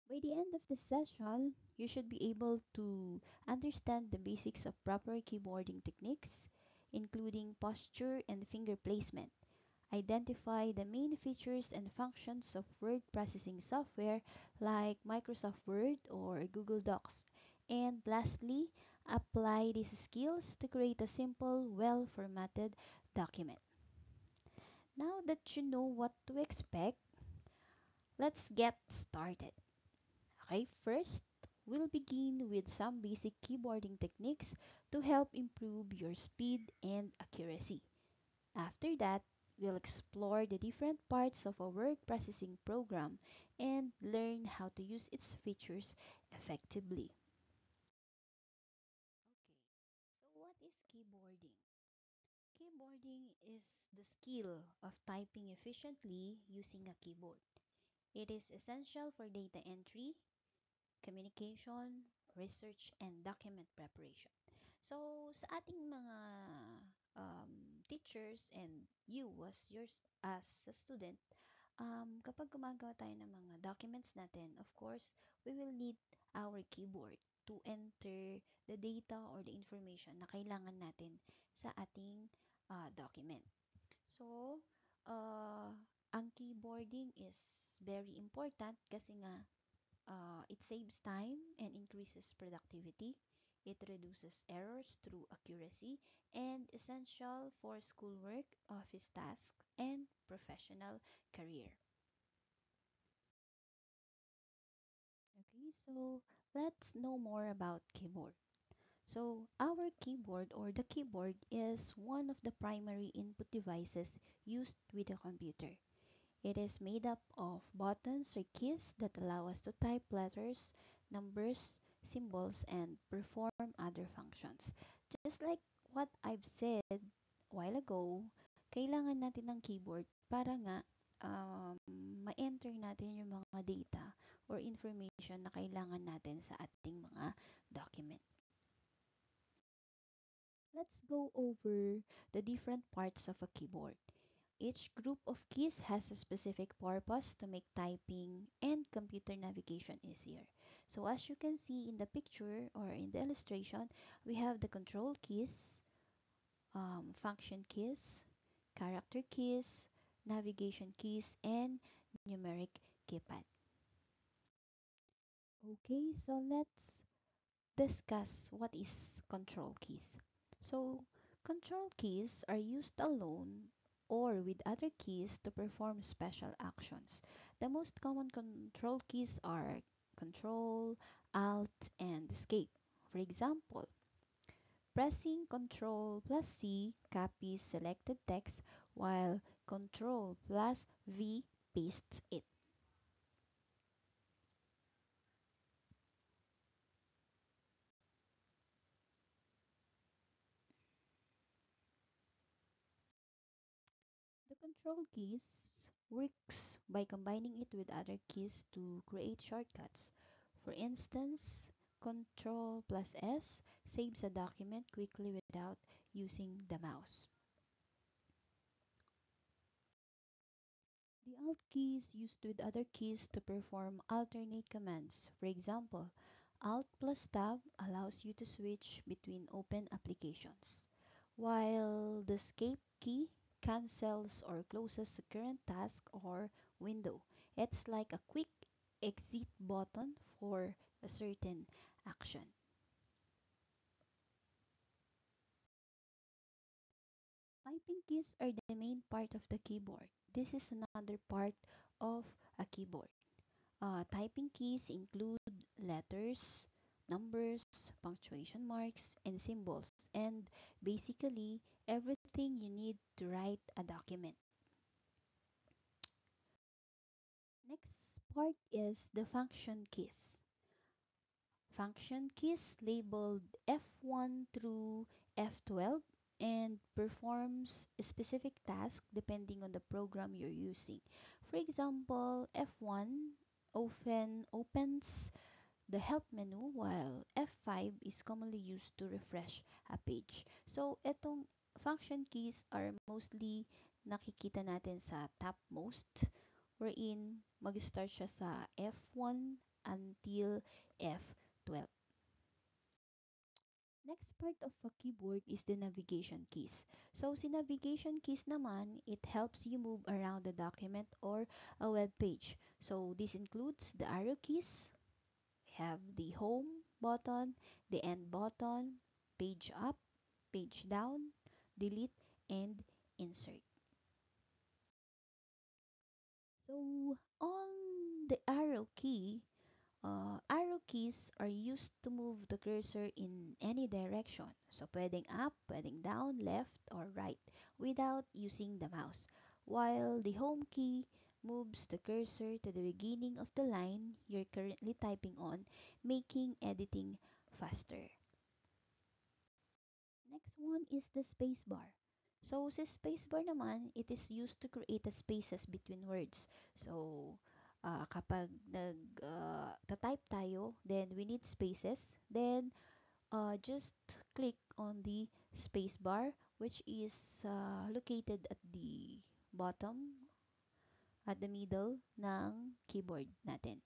By the end of the session, you should be able to understand the basics of proper keyboarding techniques, including posture and finger placement. Identify the main features and functions of word processing software like Microsoft Word or Google Docs. And lastly, apply these skills to create a simple, well formatted document. Now that you know what to expect, let's get started. Okay, first, we'll begin with some basic keyboarding techniques to help improve your speed and accuracy. After that, we'll explore the different parts of a word processing program and learn how to use its features effectively. Okay, so what is keyboarding? Keyboarding is the skill of typing efficiently using a keyboard. It is essential for data entry, communication, research, and document preparation. So, sa ating mga teachers and you as a student, kapag gumagawa tayo ng mga documents natin, of course, we will need our keyboard to enter the data or the information na kailangan natin sa ating document. So, uh, ang keyboarding is very important kasi nga it saves time and increases productivity. It reduces errors through accuracy and essential for schoolwork, office tasks, and professional career. Okay, so let's know more about keyboard. So our keyboard or the keyboard is one of the primary input devices used with a computer. It is made up of buttons or keys that allow us to type letters, numbers, symbols, and perform other functions. Just like what I've said a while ago, kailangan natin ng keyboard para nga ma-enter natin yung mga data or information na kailangan natin sa ating mga document. Let's go over the different parts of a keyboard. Each group of keys has a specific purpose to make typing and computer navigation easier. So as you can see in the picture or in the illustration, we have the control keys, function keys, character keys, navigation keys, and numeric keypad. Okay, so let's discuss what is control keys. So, control keys are used alone or with other keys to perform special actions. The most common control keys are Control, Alt, and Escape. For example, pressing Control plus C copies selected text while Control plus V pastes it. The control keys works by combining it with other keys to create shortcuts. For instance, Control plus S saves a document quickly without using the mouse. The Alt key is used with other keys to perform alternate commands. For example, Alt plus Tab allows you to switch between open applications, while the Escape key cancels or closes a current task or window. It's like a quick exit button for a certain action. Typing keys are the main part of the keyboard. This is another part of a keyboard. Typing keys include letters, numbers, punctuation marks, and symbols, and basically everything you need to write a document. Next part is the function keys. Function keys labeled F1 through F12 and performs a specific task depending on the program you're using. For example, F1 often opens the help menu while F5 is commonly used to refresh a page. So, itong function keys are mostly nakikita natin sa topmost wherein mag-start siya sa F1 until F12. Next part of a keyboard is the navigation keys. So, si navigation keys naman, it helps you move around the document or a web page. So, this includes the arrow keys, have the home button, the end button, page up, page down, delete, and insert. So, on the arrow keys are used to move the cursor in any direction. So, pwedeng up, pwedeng down, left, or right without using the mouse. While the home key moves the cursor to the beginning of the line you're currently typing on, making editing faster. Next one is the space bar. So, sa space bar naman, it is used to create a spaces between words. So, kapag type tayo, then we need spaces. Then, just click on the space bar, which is located at the bottom, at the middle ng keyboard natin.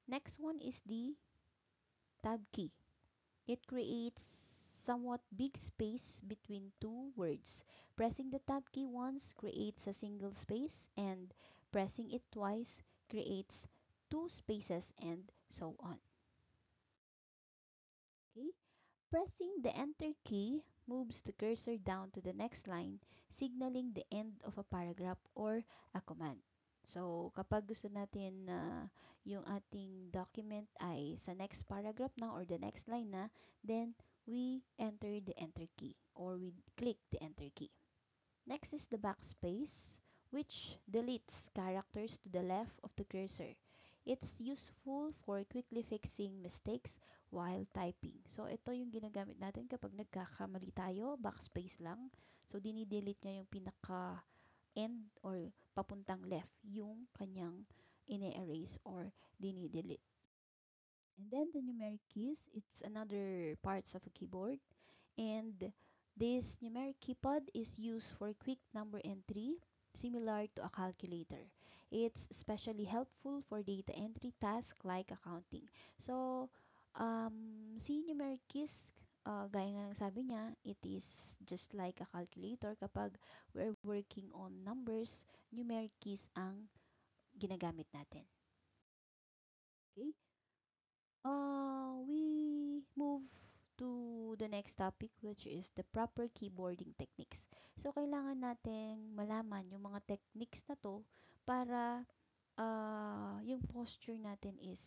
Next one is the tab key. It creates somewhat big space between two words. Pressing the tab key once creates a single space, and pressing it twice creates two spaces, and so on. Okay? Pressing the enter key moves the cursor down to the next line, signaling the end of a paragraph or a command. So, kapag gusto natin na yung ating document ay sa next paragraph na or the next line na, then we enter the enter key or we click the enter key. Next is the backspace, which deletes characters to the left of the cursor. It's useful for quickly fixing mistakes while typing. So, ito yung ginagamit natin kapag nagkakamali tayo, backspace lang. So, dinidelete niya yung pinaka-end or papuntang left yung kanyang ine-erase or dinidelete. And then the numeric keys, it's another parts of a keyboard. And this numeric keypad is used for quick number entry, similar to a calculator. It's especially helpful for data entry tasks like accounting. So, si numeric keys, gaya nga ng sabi niya, it is just like a calculator. Kapag we're working on numbers, numeric keys ang ginagamit natin. Okay? We move to the next topic, which is the proper keyboarding techniques. So, kailangan natin malaman yung mga techniques na to para yung posture natin is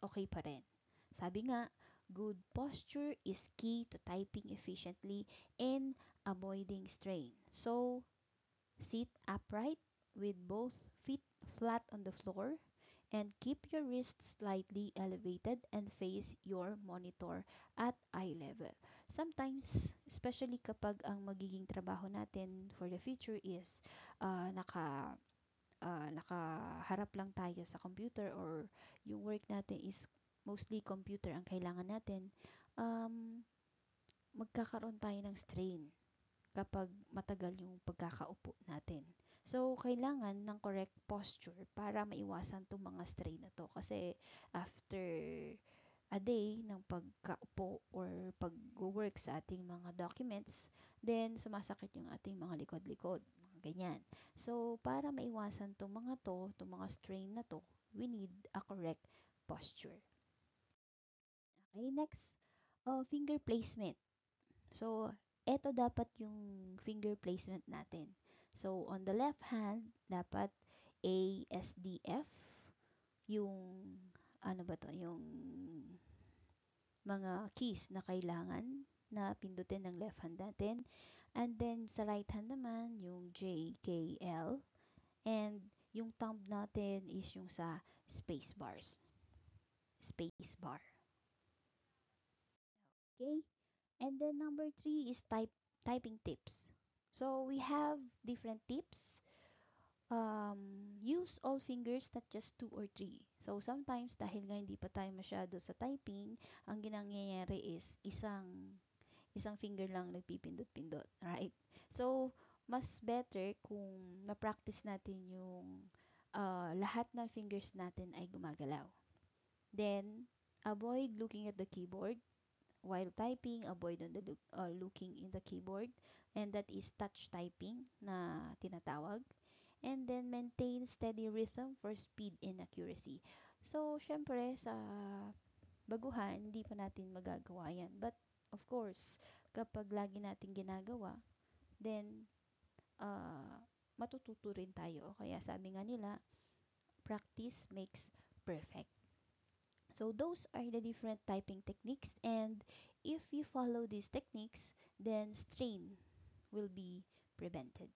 okay pa rin. Sabi nga, good posture is key to typing efficiently and avoiding strain. So, sit upright with both feet flat on the floor and keep your wrists slightly elevated and face your monitor at eye level. Sometimes, especially kapag ang magiging trabaho natin for the future is nakaharap lang tayo sa computer or yung work natin is mostly computer ang kailangan natin, um, magkakaroon tayo ng strain kapag matagal yung pagkakaupo natin. So, kailangan ng correct posture para maiwasan itong mga strain na to. Kasi after a day ng pagkaupo or pag-work sa ating mga documents, then sumasakit yung ating mga likod-likod. Ganyan. So, para maiwasan itong mga strain na to, we need a correct posture. Okay, next, finger placement. So, eto dapat yung finger placement natin. So, on the left hand, dapat A, S, D, F, yung, ano ba to, yung mga keys na kailangan na pindutin ng left hand natin. And then, sa right hand naman, yung J, K, L. And yung thumb natin is yung sa space bars. Space bar. Okay? And then number 3 is typing tips. So we have different tips. Use all fingers, not just 2 or 3. So sometimes dahil nga hindi pa tayo masyado sa typing, ang ginangyayari is isang finger lang nagpipindot-pindot, right? So mas better kung na-practice natin yung lahat ng fingers natin ay gumagalaw. Then, avoid looking at the keyboard. While typing, avoid on the looking in the keyboard. And that is touch typing na tinatawag. And then, maintain steady rhythm for speed and accuracy. So, syempre, sa baguhan, hindi pa natin magagawa yan. But, of course, kapag lagi natin ginagawa, then, uh, matututo rin tayo. Kaya sabi nga nila, practice makes perfect. So those are the different typing techniques, and if you follow these techniques, then strain will be prevented.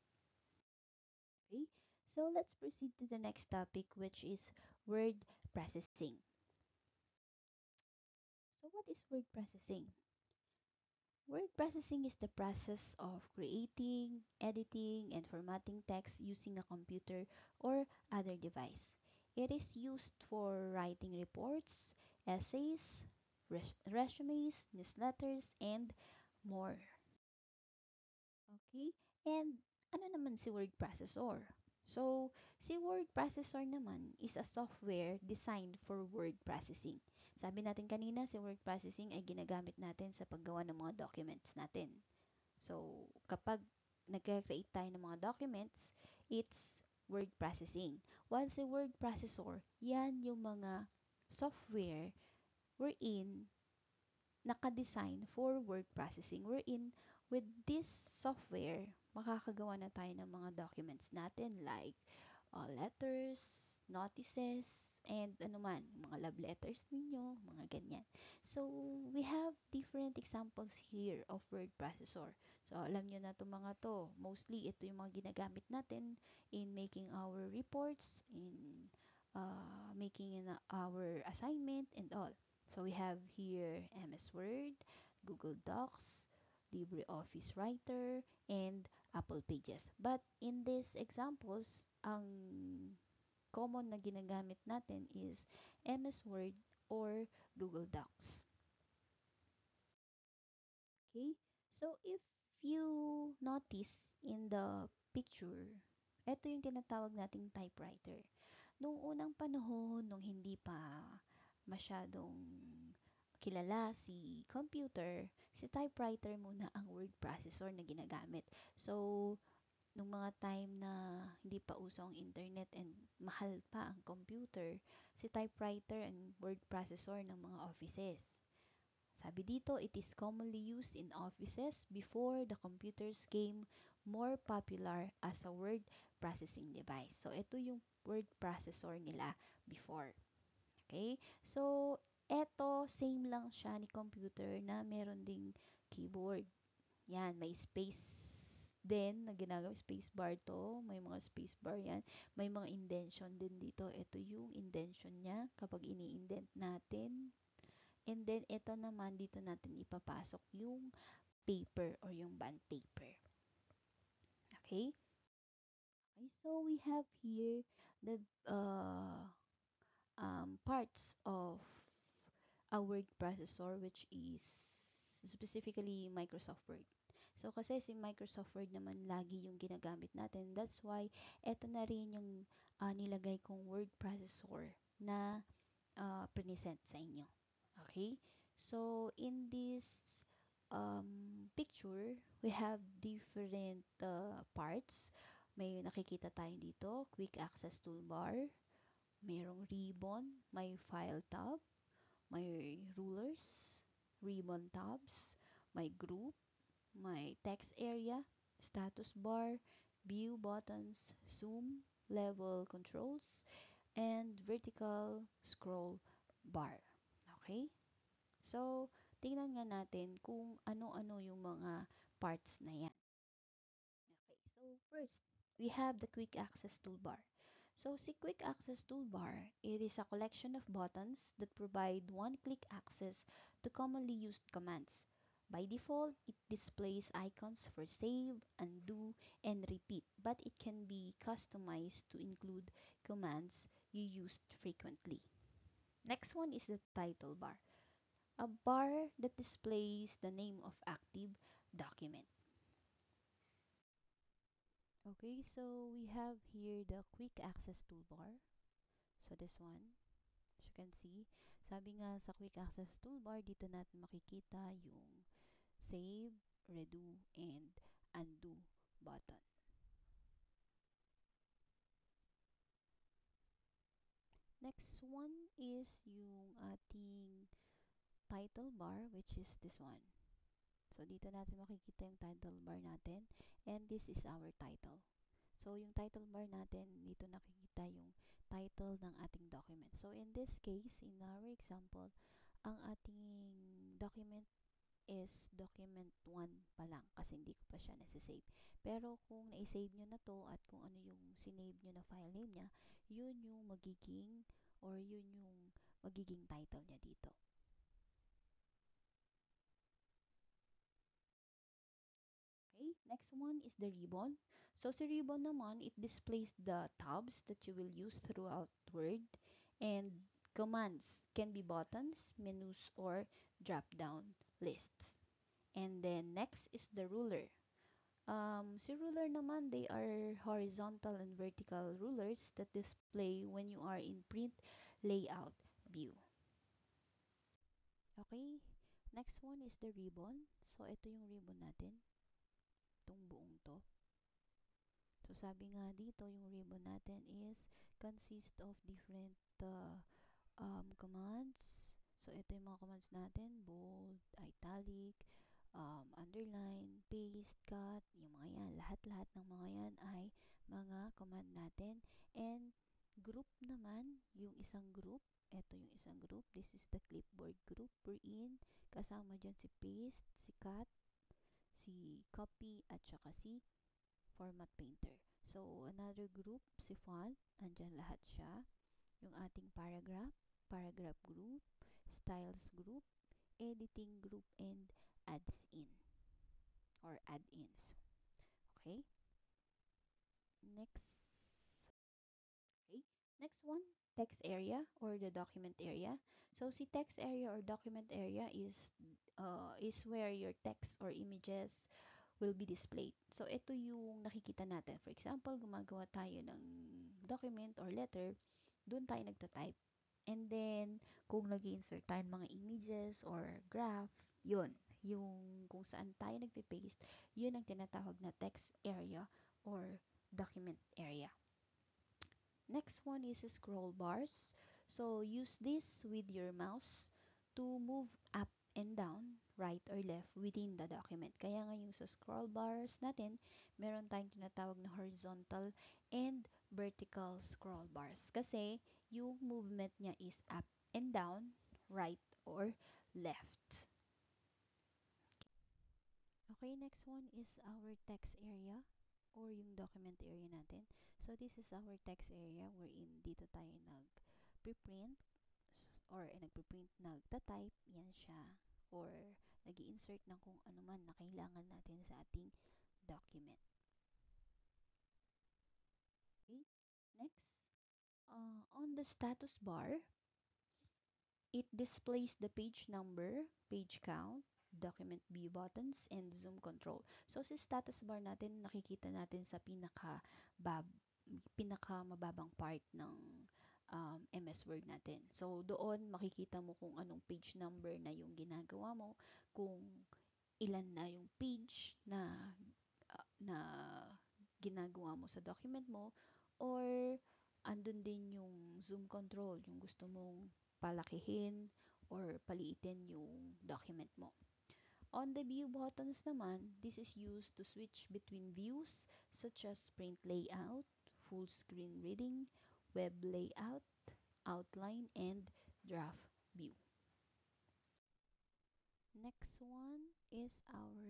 Okay? So let's proceed to the next topic, which is word processing. So what is word processing? Word processing is the process of creating, editing, and formatting text using a computer or other device. It is used for writing reports, essays, resumes, newsletters, and more. Okay? And ano naman si word processor? So, si word processor naman is a software designed for word processing. Sabi natin kanina, si word processing ay ginagamit natin sa paggawa ng mga documents natin. So, kapag nagka-create tayo ng mga documents, it's word processing. While si word processor, yan yung mga software wherein naka-design for word processing. Wherein, with this software, makakagawa na tayo ng mga documents natin like letters, notices, and ano man, mga love letters ninyo, mga ganyan. So, we have different examples here of word processor. So, alam nyo na itong mga to. Mostly, ito yung mga ginagamit natin in making our reports, in making our assignment, and all. So, we have here MS Word, Google Docs, LibreOffice Writer, and Apple Pages. But in these examples, ang common na ginagamit natin is MS Word or Google Docs. Okay? So, if you notice in the picture, ito yung tinatawag nating typewriter. Noong unang panahon, nung hindi pa masyadong kilala si computer, si typewriter muna ang word processor na ginagamit. So, nung mga time na hindi pa uso ang internet and mahal pa ang computer, si typewriter ang word processor ng mga offices. Sabi dito, it is commonly used in offices before the computers became more popular as a word processing device. So, ito yung word processor nila before. Okay? So, eto, same lang siya ni computer na meron ding keyboard. Yan, may space din na ginagawa, space bar to. May mga space bar yan. May mga indention din dito. Ito yung indention niya kapag ini-indent natin. And then, ito naman, dito natin ipapasok yung paper or yung bond paper. Okay? Okay, so we have here the parts of a word processor, which is specifically Microsoft Word. So, kasi si Microsoft Word naman lagi yung ginagamit natin. That's why, eto na rin yung nilagay kong word processor na present sa inyo. Okay? So, in this picture, we have different parts. May nakikita tayo dito, quick access toolbar, mayroong ribbon, may file tab, may rulers, ribbon tabs, may group, may text area, status bar, view buttons, zoom, level controls, and vertical scroll bar. Okay? So, tingnan nga natin kung ano-ano yung mga parts na yan. Okay, so first, we have the quick access toolbar. So, si quick access toolbar, it is a collection of buttons that provide one-click access to commonly used commands. By default, it displays icons for save, undo, and repeat, but it can be customized to include commands you used frequently. Next one is the title bar, a bar that displays the name of active document. Okay, so we have here the quick access toolbar. So this one, as you can see, sabi nga sa quick access toolbar, dito natin makikita yung save, redo, and undo button. Next one is yung ating title bar, which is this one. So, dito natin makikita yung title bar natin, and this is our title. So, yung title bar natin, dito nakikita yung title ng ating document. So, in this case, in our example, ang ating document is document 1 pa lang kasi hindi ko pa siya nasa-save. Pero kung na-save nyo na to at kung ano yung sinave nyo na file name niya, yun yung magiging or yun yung magiging title niya dito. Okay, next one is the ribbon. So si ribbon naman, it displays the tabs that you will use throughout Word, and commands can be buttons, menus, or drop-down lists. And then next is the ruler. Si ruler naman, they are horizontal and vertical rulers that display when you are in print layout view. Okay, next one is the ribbon. So ito yung ribbon natin, itong buong to. So sabi nga dito, yung ribbon natin is consist of different commands. So ito yung mga commands natin, bold, italic, underline, paste, cut, yung mga yan. Lahat-lahat ng mga yan ay mga command natin. And group naman, yung isang group, ito yung isang group. This is the clipboard group we're in. Kasama dyan si paste, si cut, si copy, at saka si format painter. So, another group, si font, andyan lahat siya. Yung ating paragraph, paragraph group, styles group, editing group, and adds in or add-ins. Okay? Next. Okay. Next one, text area or the document area. So, si text area or document area is where your text or images will be displayed. So, ito yung nakikita natin. For example, gumagawa tayo ng document or letter, doon tayo nagta-type. And then, kung nag-insert tayo ng mga images or graph, yun. Yung kung saan tayo nagpe-paste, yun ang tinatawag na text area or document area. Next one is scroll bars. So, use this with your mouse to move up and down, right or left within the document. Kaya nga yung sa scroll bars natin, meron tayong tinatawag na horizontal and vertical scroll bars. Kasi yung movement niya is up and down, right or left. Okay, next one is our text area or yung document area natin. So, this is our text area wherein dito tayo nag-print or nagpiprint, nagta-type, yan siya. Or nag-i-insert ng kung ano man na kailangan natin sa ating document. Okay, next. On the status bar, it displays the page number, page count, document view buttons, and zoom control. So, sa status bar natin, nakikita natin sa pinakamababang part ng MS Word natin. So, doon makikita mo kung anong page number na yung ginagawa mo, kung ilan na yung page na ginagawa mo sa document mo, or andun din yung zoom control, yung gusto mong palakihin or paliitin yung document mo. On the view buttons naman, this is used to switch between views such as print layout, full screen reading, web layout, outline, and draft view. Next one is our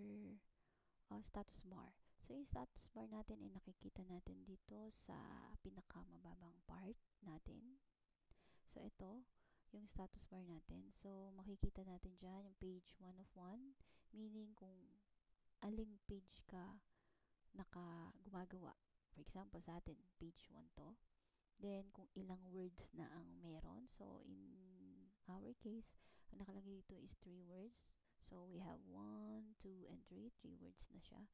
status bar. So, yung status bar natin ay nakikita natin dito sa pinakamababang part natin. So, ito, yung status bar natin. So, makikita natin dyan yung page 1 of 1, meaning kung aling page ka gumagawa. For example, sa atin, page 1 to. Then, kung ilang words na ang meron. So, in our case, ang nakalagay dito is 3 words. So, we have 1, 2, and 3. 3 words na siya.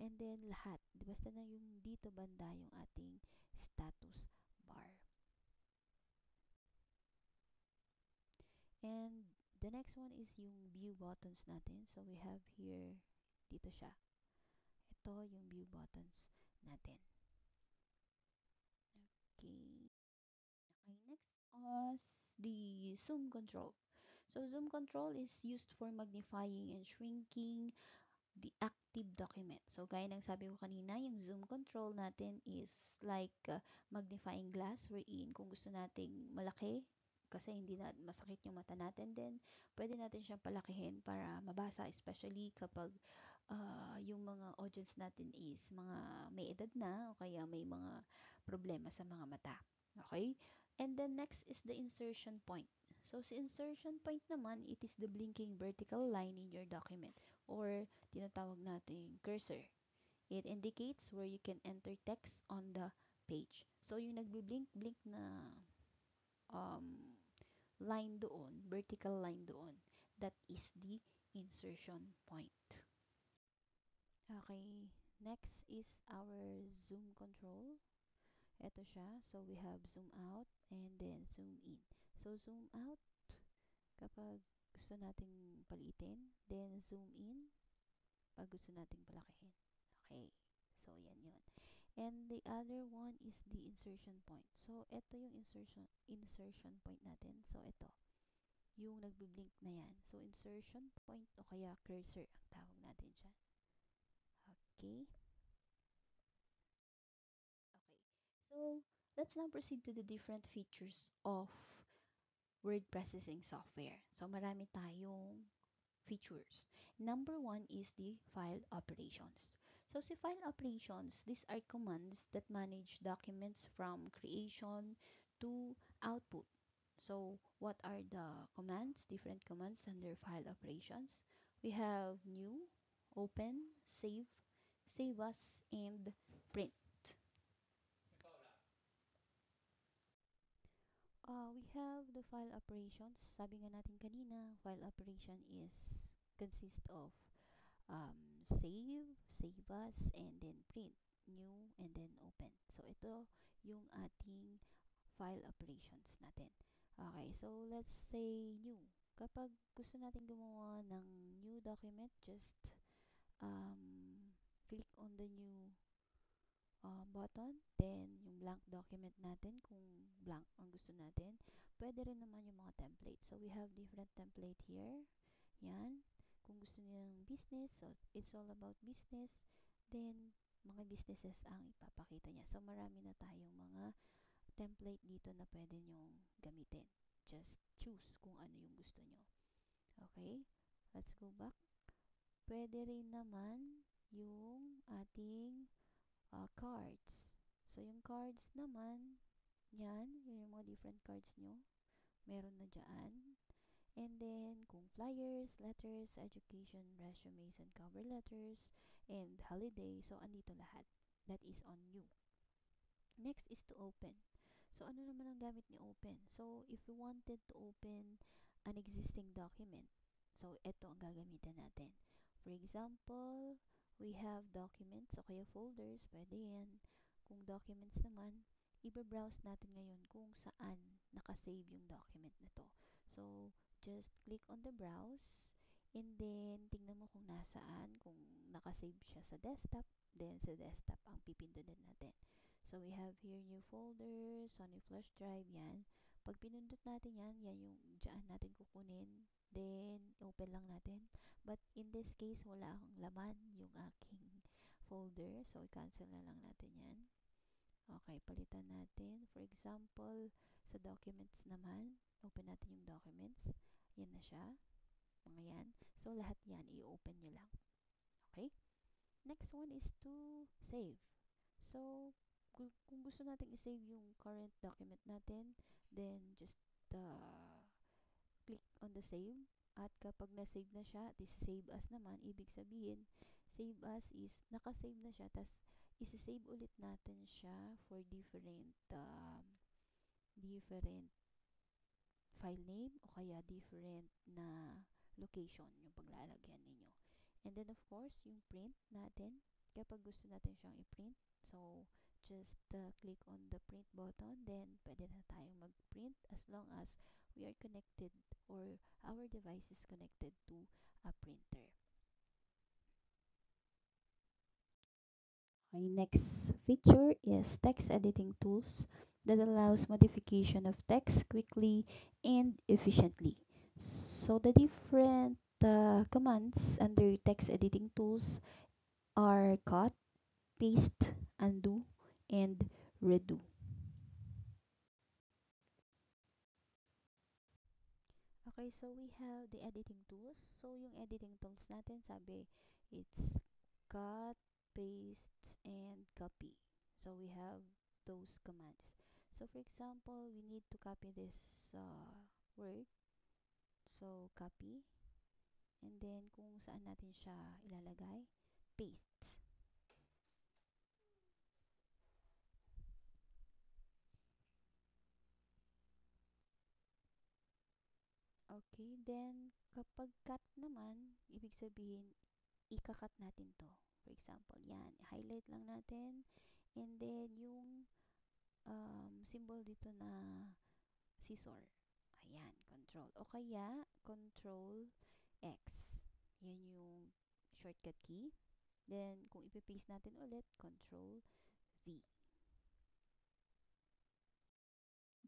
And then lahat, basta na yung dito banda yung ating status bar. And the next one is yung view buttons natin. So we have here, dito siya. Ito yung view buttons natin. Okay. Okay, next is the zoom control. So zoom control is used for magnifying and shrinking the active document. So, gaya ng sabi ko kanina, yung zoom control natin is like magnifying glass wherein kung gusto nating malaki, kasi hindi na masakit yung mata natin, then pwede natin siyang palakihin para mabasa, especially kapag yung mga audience natin is mga may edad na o kaya may mga problema sa mga mata. Okay? And then next is the insertion point. So, sa insertion point naman, it is the blinking vertical line in your document or tinatawag nating cursor. It indicates where you can enter text on the page. So, yung nagbi-blink-blink na um, line doon, vertical line doon, that is the insertion point. Okay, next is our zoom control. Ito siya. So, we have zoom out and then zoom in. So, zoom out kapag gusto nating palitin. Then, zoom in pag gusto nating palakihin. Okay. So, yan yun. And the other one is the insertion point. So, ito yung insertion point natin. So, ito. Yung nagbi-blink na yan. So, insertion point o kaya cursor ang tawag natin siya. Okay. Okay. So, let's now proceed to the different features of word processing software. So, marami tayong features. Number one is the file operations. So, si file operations, these are commands that manage documents from creation to output. So, what are the commands? Different commands under file operations. We have new, open, save as, and print. We have the file operations. Sabi nga natin kanina, file operation is consist of save as, and then print, new, and then open. So, ito yung ating file operations natin. Okay, so let's say new. Kapag gusto natin gumawa ng new document, just click on the new button, then yung blank document natin, kung blank ang gusto natin. Pwede rin naman yung mga template. So, we have different template here. Yan. Kung gusto niyo ng business, so it's all about business, then mga businesses ang ipapakita niya. So, marami na tayong mga template dito na pwede nyong gamitin. Just choose kung ano yung gusto nyo. Okay? Let's go back. Pwede rin naman yung ating cards. So, yung cards naman, yan yung mga different cards nyo. Meron na dyan. And then, kung flyers, letters, education, resumes, and cover letters, and holiday, so andito lahat. That is on new. Next is to open. So, ano naman ang gamit ni open? So, if we wanted to open an existing document, so, ito ang gagamitin natin. For example, we have documents o kaya folders, pwede yan. Kung documents naman, i-browse natin ngayon kung saan nakasave yung document na to. So, just click on the browse, and then, tingnan mo kung nasaan, kung nakasave siya sa desktop, then sa desktop ang pipindutin natin. So, we have here new folder, Sony flash drive, yan. Pag pinundot natin yan, yan yung dyan natin kukunin. Then, open lang natin. But, in this case, wala akong laman yung aking folder. So, i-cancel na lang natin yan. Okay, palitan natin. For example, sa documents naman, open natin yung documents. Yan na siya. Mga yan. So, lahat yan, i-open nyo lang. Okay? Next one is to save. So, kung gusto natin i-save yung current document natin, then just click on the save. At kapag na-save na siya, this save as naman, ibig sabihin, save as is, nakasave na siya, tas isi-save ulit natin siya for different file name o kaya different na location yung paglalagyan ninyo. And then, of course, yung print natin. Kapag gusto natin siyang i-print, so just click on the print button, then pwede na tayong mag-print as long as we are connected or our device is connected to a printer. Okay, next feature is text editing tools that allows modification of text quickly and efficiently. So the different commands under text editing tools are cut, paste, undo, and redo. Okay, so we have the editing tools. So yung editing tools natin, sabi, it's cut, paste, and copy. So we have those commands. So for example, we need to copy this word. So copy. And then kung saan natin siya ilalagay, paste. Okay, then kapag cut naman, ibig sabihin, ika-cut natin to. For example, yan, highlight lang natin. And then yung symbol dito na scissor. Ayan, control. O kaya, control X. Yan yung shortcut key. Then, kung ipipaste natin ulit, control V.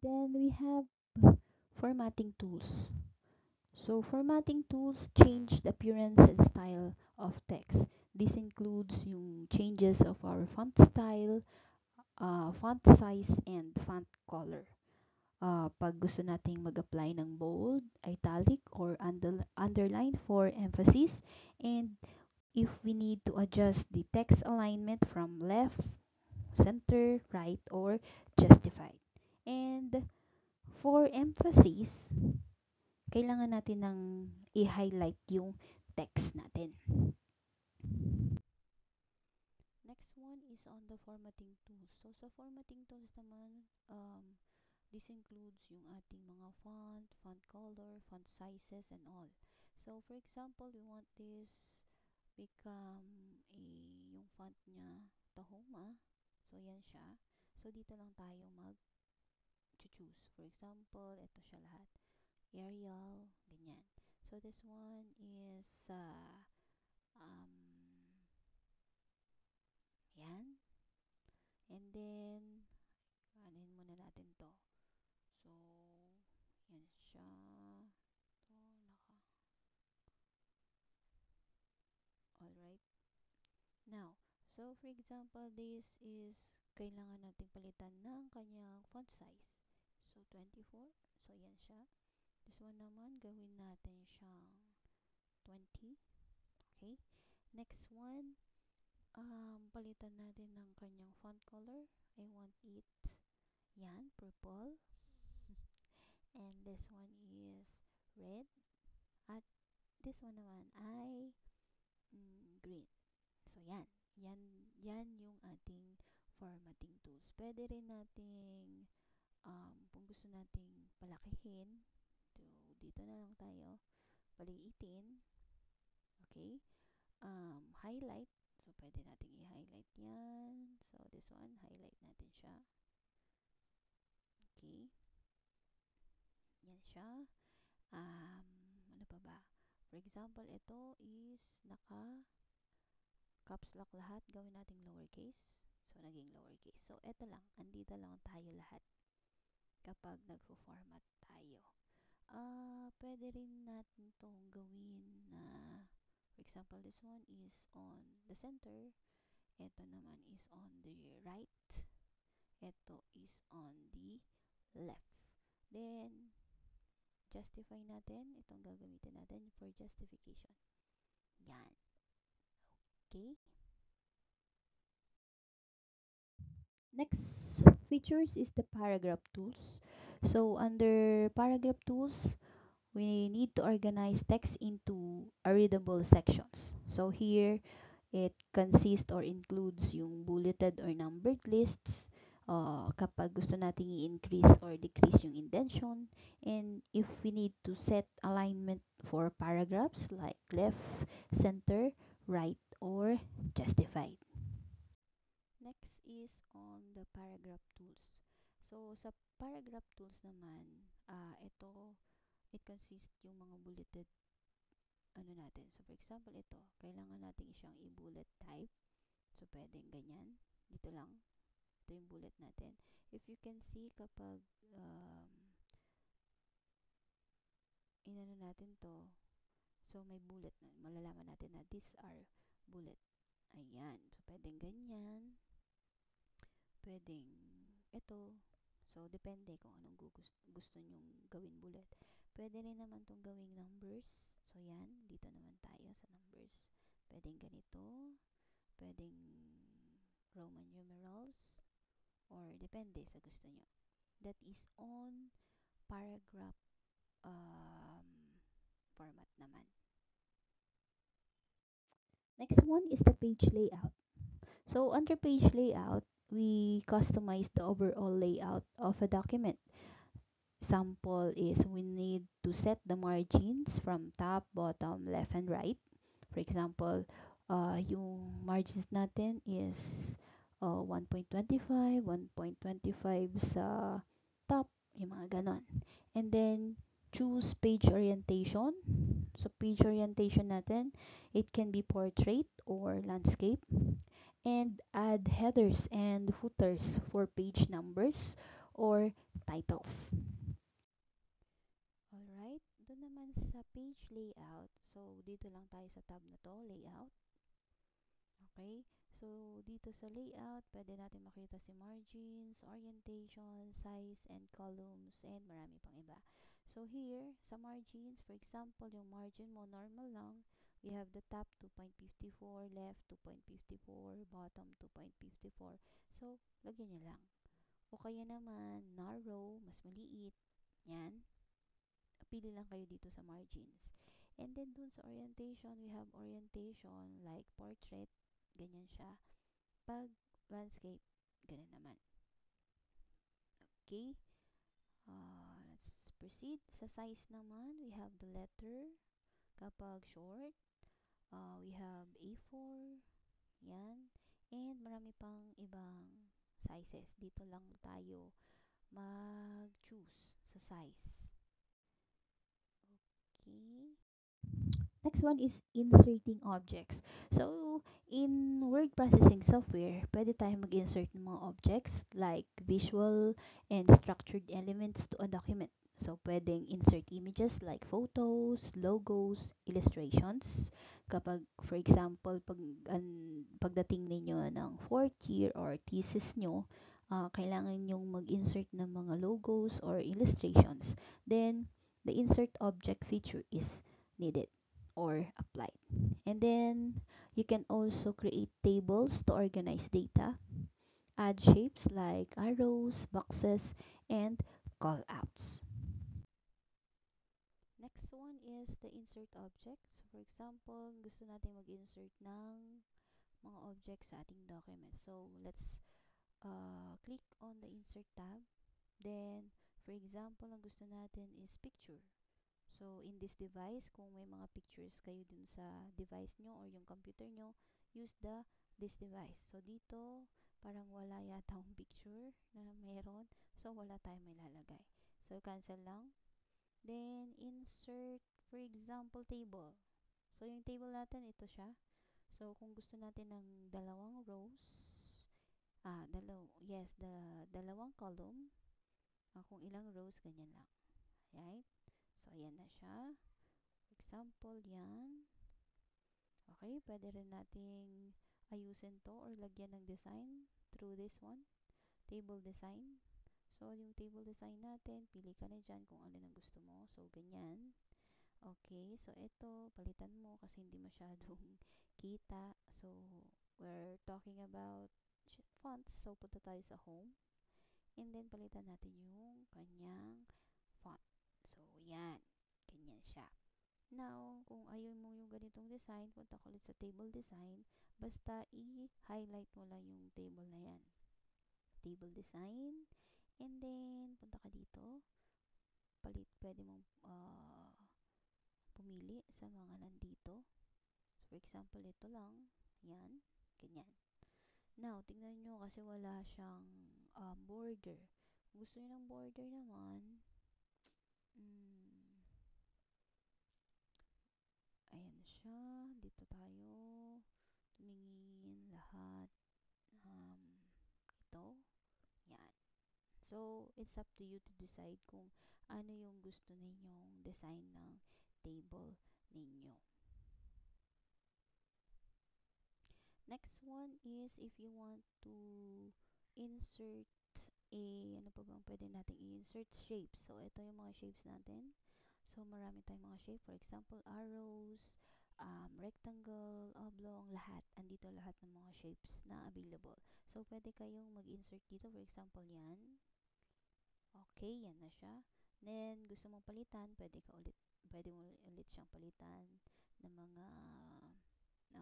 Then, we have formatting tools. So, formatting tools change the appearance and style of text. This includes yung changes of our font style, font size, and font color. Pag gusto nating mag-apply ng bold, italic, or underline for emphasis, and if we need to adjust the text alignment from left, center, right, or justified. And for emphasis, kailangan natin ng i-highlight yung text natin. Next one is on the formatting tools. So, sa formatting tools naman, this includes yung ating mga font color, font sizes, and all. So, for example, we want this become yung font niya, Tahoma. So, yan siya. So, dito lang tayo mag-choose. For example, ito siya lahat. Arial, ganyan. So, this one is, yan. And then, anin muna natin to. So, yan siya. To, alright. Now, so for example, this is kailangan nating palitan ng kanyang font size. So, 24. So, yan siya. This one naman, gawin natin siyang 20. Okay. Next one, palitan natin ng kanyang font color. I want it, yan, purple. And this one is red. At this one naman ay green. So, yan. Yan yung ating formatting tools. Pwede rin nating, kung gusto nating palakihin, so, dito na lang tayo, paliitin. Okay? Highlight. So, pwede nating i-highlight yan. So, this one, highlight natin siya. Okay? Yan siya. Ano pa ba? For example, ito is caps lock lahat. Gawin nating lowercase. So, naging lowercase. So, ito lang. Andito lang tayo lahat kapag nagfo-format tayo. Pwede rin natin itong gawin na, for example, this one is on the center. Ito naman is on the right. Ito is on the left. Then, justify natin. Itong gagamitin natin for justification. Yan. Okay. Next features is the paragraph tools. So, under paragraph tools, we need to organize text into a readable sections. So, here, it consists or includes yung bulleted or numbered lists, kapag gusto nating i-increase or decrease yung indentation, and if we need to set alignment for paragraphs like left, center, right, or justified. Next is on the paragraph tools. So, sa paragraph tools naman, ito, it consists yung mga bulleted ano natin. So, for example, ito, kailangan natin siyang i-bullet type. So, pwedeng ganyan. Dito lang. Ito yung bullet natin. If you can see, kapag inano natin to, so may bullet na. Malalaman natin na these are bullet. Ayan. So, pwedeng ganyan. Pwedeng ito. So, depende kung anong gusto nyong gawin bullet. Pwede rin naman tong gawing numbers. So, yan. Dito naman tayo sa numbers. Pwedeng ganito. Pwedeng Roman numerals. Or depende sa gusto nyo. That is on paragraph format naman. Next one is the page layout. So, under page layout, we customize the overall layout of a document. Sample is we need to set the margins from top, bottom, left, and right. For example, yung margins natin is 1.25, 1.25 sa top, yung mga ganon. And then, choose page orientation. So, page orientation natin, it can be portrait or landscape. And add headers and footers for page numbers or titles. Alright, doon naman sa page layout. So, dito lang tayo sa tab na to, layout. Okay, so dito sa layout, pwede natin makita si margins, orientation, size, and columns, and marami pang iba. So here, sa margins, for example, yung margin mo, normal lang. We have the top 2.54, left 2.54, bottom 2.54. So, lagyan nyo lang. O kaya naman, narrow, mas maliit. Yan. Pili lang kayo dito sa margins. And then dun sa orientation, we have orientation like portrait, ganyan siya. Pag landscape, ganyan naman. Okay, let's proceed. Sa size naman, we have the letter. Kapag short, we have A4, yan. And marami pang ibang sizes. Dito lang tayo mag-choose sa size. Okay. Next one is inserting objects. So, in word processing software, pwede tayo mag-insert ng mga objects like visual and structured elements to a document. So, pwedeng insert images like photos, logos, illustrations. Kapag, for example, pagdating ninyo ng fourth year or thesis nyo, kailangan nyong mag-insert ng mga logos or illustrations. Then, the insert object feature is needed or applied. And then you can also create tables to organize data, add shapes like arrows, boxes, and call outs. Next one is the insert objects. For example, gusto natin mag-insert ng mga objects sa ating document. So, let's click on the insert tab. Then, for example, ang gusto natin is picture. So, in this device, kung may mga pictures kayo dun sa device nyo or yung computer nyo, use this device. So, dito, parang wala yata ang picture na meron. So, wala tayong may lalagay. So, cancel lang. Then, insert, for example, table. So, yung table natin, ito siya. So, kung gusto natin ng dalawang rows, dalawang column, kung ilang rows, ganyan lang. Right? So, ayan na siya. Example, yan. Okay, pwede rin nating ayusin to or lagyan ng design through this one. Table design. So, yung table design natin, pili ka na dyan kung ano ang gusto mo. So, ganyan. Okay, so ito, palitan mo kasi hindi masyadong kita. So, we're talking about fonts. So, punta tayo sa home. And then, palitan natin yung kanyang font. So, yan. Ganyan siya. Now, kung ayaw mo yung ganitong design, punta ka ulit sa table design. Basta i-highlight mo lang yung table na yan. Table design. And then, punta ka dito. Pwede mong pumili sa mga nandito. For example, ito lang. Yan. Ganyan. Now, tingnan nyo kasi wala siyang border. Gusto nyo ng border naman, mm, ayan siya. Dito tayo. Tumingin lahat. Ito. Yan. So, it's up to you to decide kung ano yung gusto ninyong design ng table ninyo. Next one is if you want to insert ano pa bang pwede natin i-insert shapes. So, ito yung mga shapes natin. So, marami tayong mga shape. For example, arrows, rectangle, oblong, lahat. Andito lahat ng mga shapes na available. So, pwede kayong mag-insert dito. For example, yan. Okay, yan na siya. Then, gusto mong palitan, pwede mo ulit siyang palitan ng mga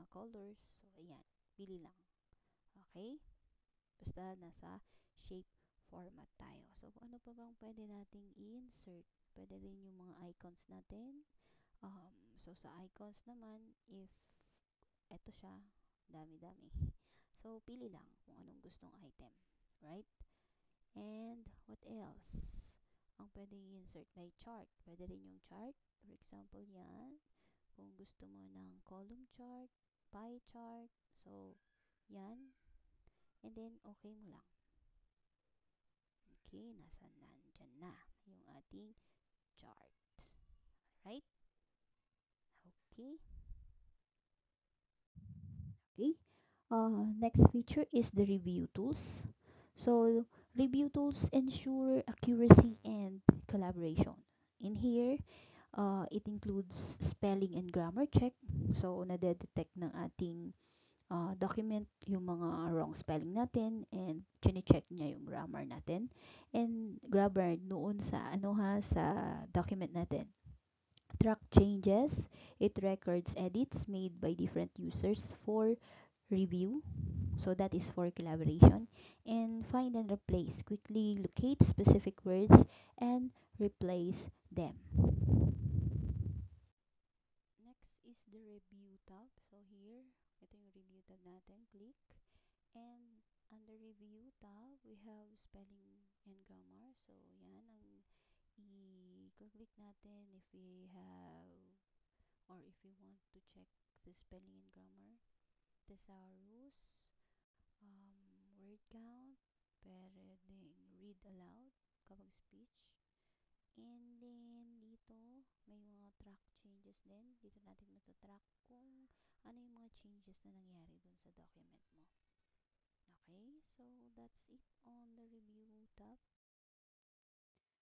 colors. So, ayan. Pili lang. Okay? Basta nasa shape format tayo. So, ano pa bang pwede nating i-insert? Pwede rin yung mga icons natin. So, sa icons naman, if eto siya, dami-dami. So, pili lang kung anong gustong item. Right? And, what else? Ang pwede i-insert may chart. Pwede rin yung chart. For example, yan. Kung gusto mo ng column chart, pie chart. So, yan. And then, okay mo lang. Okay, nandyan na yung ating chart. Right? Okay. Okay. Next feature is the review tools. So, review tools ensure accuracy and collaboration. In here, it includes spelling and grammar check. So, nade-detect ng ating document yung mga wrong spelling natin and chine-check niya yung grammar natin and grammar noon sa sa document natin. Track changes, it records edits made by different users for review, so that is for collaboration, and find and replace, quickly locate specific words and replace them. Next is the review tab. So here, ito yung review tab natin. Click. And under review tab, we have spelling and grammar. So yan ang i-click natin if we have or if we want to check the spelling and grammar. Thesaurus, word count, pwedeng read aloud kapag speech. And then, dito, may mga track changes din. Dito natin matatrack kung ano yung mga changes na nangyari dun sa document mo. Okay, so that's it on the review tab.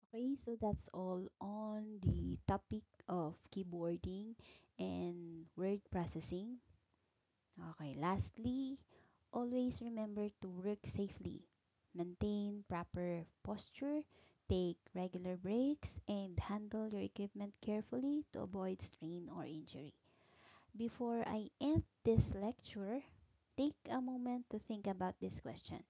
Okay, so that's all on the topic of keyboarding and word processing. Okay, lastly, always remember to work safely. Maintain proper posture, take regular breaks, and handle your equipment carefully to avoid strain or injury. Before I end this lecture, take a moment to think about this question.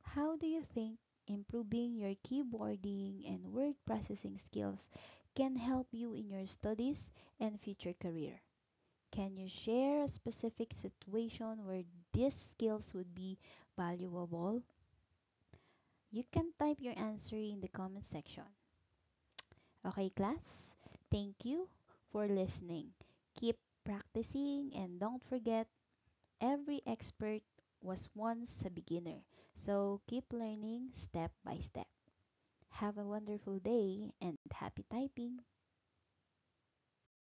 How do you think improving your keyboarding and word processing skills can help you in your studies and future career? Can you share a specific situation where these skills would be valuable? You can type your answer in the comment section. Okay, class? Thank you for listening. Keep practicing and don't forget, every expert was once a beginner. So keep learning step by step. Have a wonderful day and happy typing!